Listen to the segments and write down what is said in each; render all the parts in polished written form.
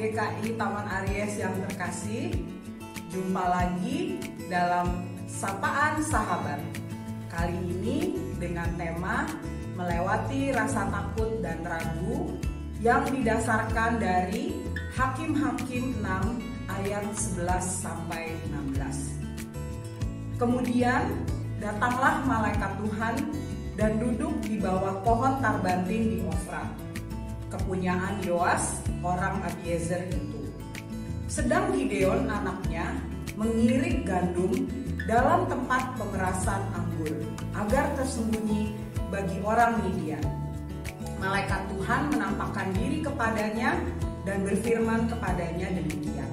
GKI Taman Aries yang terkasih, jumpa lagi dalam Sapaan Sahabat. Kali ini dengan tema melewati rasa takut dan ragu yang didasarkan dari Hakim-Hakim 6 ayat 11 sampai 16. Kemudian datanglah malaikat Tuhan dan duduk di bawah pohon tarbantin di Ofra, kepunyaan Yoas orang Abiezer itu. Sedang Gideon anaknya mengirik gandum dalam tempat pemerasan anggur agar tersembunyi bagi orang Midian. Malaikat Tuhan menampakkan diri kepadanya dan berfirman kepadanya demikian.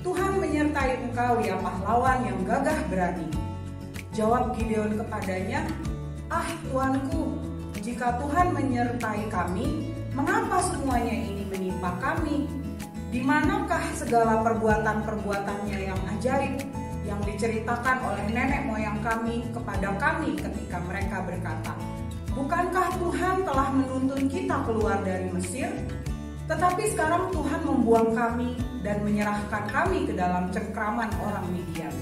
Tuhan menyertai engkau ya pahlawan yang gagah berani. Jawab Gideon kepadanya, ah Tuanku, jika Tuhan menyertai kami, mengapa semuanya ini menimpa kami? Di manakah segala perbuatan-perbuatannya yang ajaib yang diceritakan oleh nenek moyang kami kepada kami ketika mereka berkata, bukankah Tuhan telah menuntun kita keluar dari Mesir? Tetapi sekarang Tuhan membuang kami dan menyerahkan kami ke dalam cengkraman orang Midian.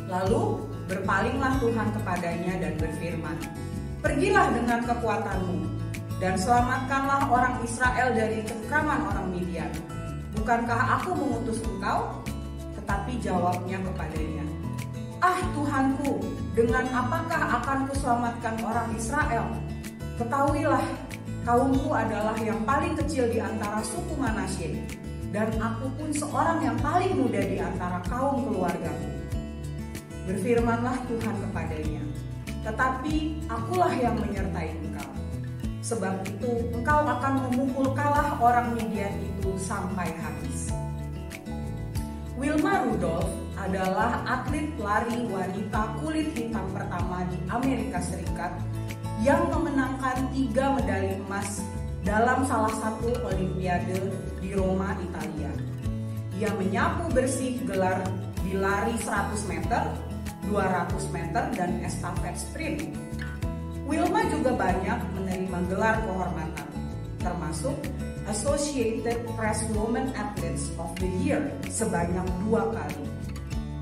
Lalu berpalinglah Tuhan kepadanya dan berfirman, pergilah dengan kekuatanmu dan selamatkanlah orang Israel dari cengkraman orang Midian. Bukankah aku mengutus engkau? Tetapi jawabnya kepadanya, ah Tuhanku, dengan apakah akan kuselamatkan orang Israel? Ketahuilah, kaumku adalah yang paling kecil di antara suku Manasye, dan aku pun seorang yang paling muda di antara kaum keluargaku. Berfirmanlah Tuhan kepadanya, tetapi akulah yang menyertai engkau. Sebab itu engkau akan memukul kalah orang Midian itu sampai habis. Wilma Rudolph adalah atlet lari wanita kulit hitam pertama di Amerika Serikat yang memenangkan 3 medali emas dalam salah satu olimpiade di Roma, Italia. Ia menyapu bersih gelar di lari 100 meter, 200 meter, dan estafet sprint. Wilma juga banyak menerima gelar kehormatan, termasuk Associated Press Women Athletes of the Year sebanyak 2 kali.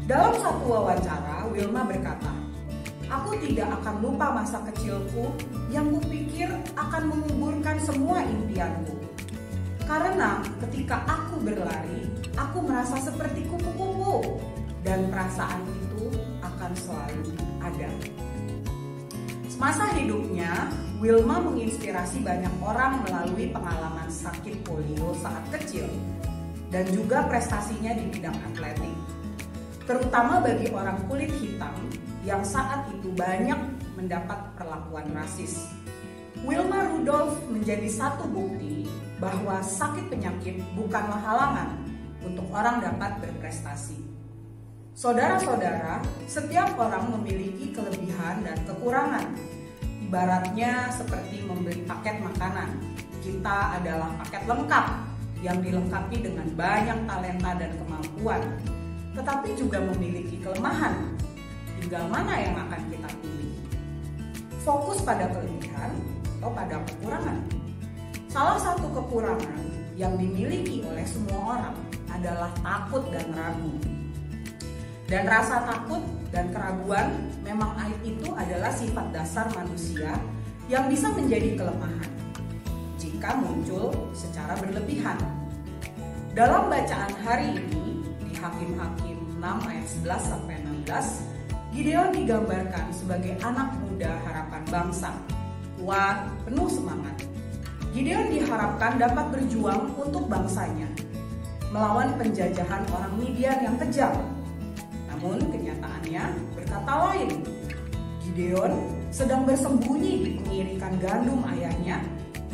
Dalam satu wawancara, Wilma berkata, aku tidak akan lupa masa kecilku yang kupikir akan menguburkan semua impianku. Karena ketika aku berlari, aku merasa seperti kupu-kupu dan perasaan itu akan selalu ada. Semasa hidupnya, Wilma menginspirasi banyak orang melalui pengalaman sakit polio saat kecil dan juga prestasinya di bidang atletik, terutama bagi orang kulit hitam yang saat itu banyak mendapat perlakuan rasis. Wilma Rudolph menjadi satu bukti bahwa sakit penyakit bukanlah halangan untuk orang dapat berprestasi. Saudara-saudara, setiap orang memiliki kelebihan dan kekurangan. Ibaratnya seperti membeli paket makanan. Kita adalah paket lengkap yang dilengkapi dengan banyak talenta dan kemampuan, tetapi juga memiliki kelemahan. Tinggal mana yang akan kita pilih? Fokus pada kelebihan atau pada kekurangan? Salah satu kekurangan yang dimiliki oleh semua orang adalah takut dan ragu. Dan rasa takut dan keraguan memang itu adalah sifat dasar manusia yang bisa menjadi kelemahan jika muncul secara berlebihan. Dalam bacaan hari ini di Hakim-Hakim 6 ayat 11 sampai 16, Gideon digambarkan sebagai anak muda harapan bangsa, kuat, penuh semangat. Gideon diharapkan dapat berjuang untuk bangsanya melawan penjajahan orang Midian yang kejam. Namun kenyataannya berkata lain. Gideon sedang bersembunyi di pengirikan gandum ayahnya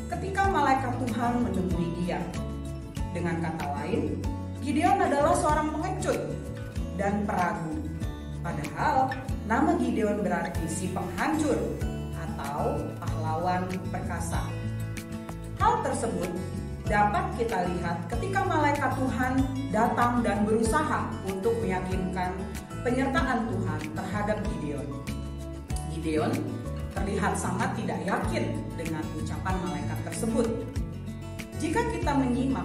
ketika malaikat Tuhan menemui dia. Dengan kata lain, Gideon adalah seorang pengecut dan peragu. Padahal nama Gideon berarti si penghancur atau pahlawan perkasa. Hal tersebut dapat kita lihat ketika malaikat Tuhan datang dan berusaha untuk meyakinkan penyertaan Tuhan terhadap Gideon. Gideon terlihat sangat tidak yakin dengan ucapan malaikat tersebut. Jika kita menyimak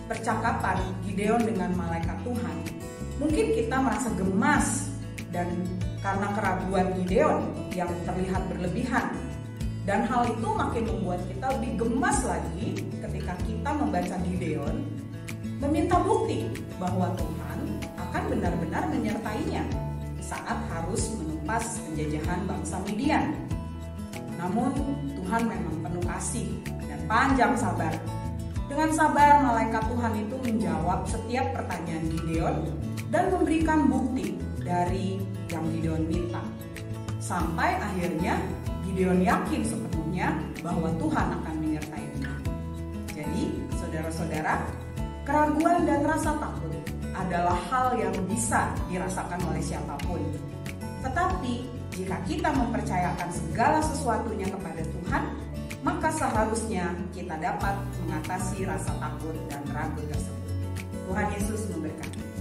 percakapan Gideon dengan malaikat Tuhan, mungkin kita merasa gemas dan karena keraguan Gideon yang terlihat berlebihan. Dan hal itu makin membuat kita lebih gemas lagi ketika kita membaca Gideon meminta bukti bahwa Tuhan akan benar-benar menyertainya saat harus menumpas penjajahan bangsa Midian. Namun Tuhan memang penuh kasih dan panjang sabar. Dengan sabar malaikat Tuhan itu menjawab setiap pertanyaan Gideon dan memberikan bukti dari yang Gideon minta. Sampai akhirnya Gideon yakin sepenuhnya bahwa Tuhan akan menyertainya. Jadi, saudara-saudara, keraguan dan rasa takut adalah hal yang bisa dirasakan oleh siapapun. Tetapi, jika kita mempercayakan segala sesuatunya kepada Tuhan, maka seharusnya kita dapat mengatasi rasa takut dan ragu tersebut. Tuhan Yesus memberkati.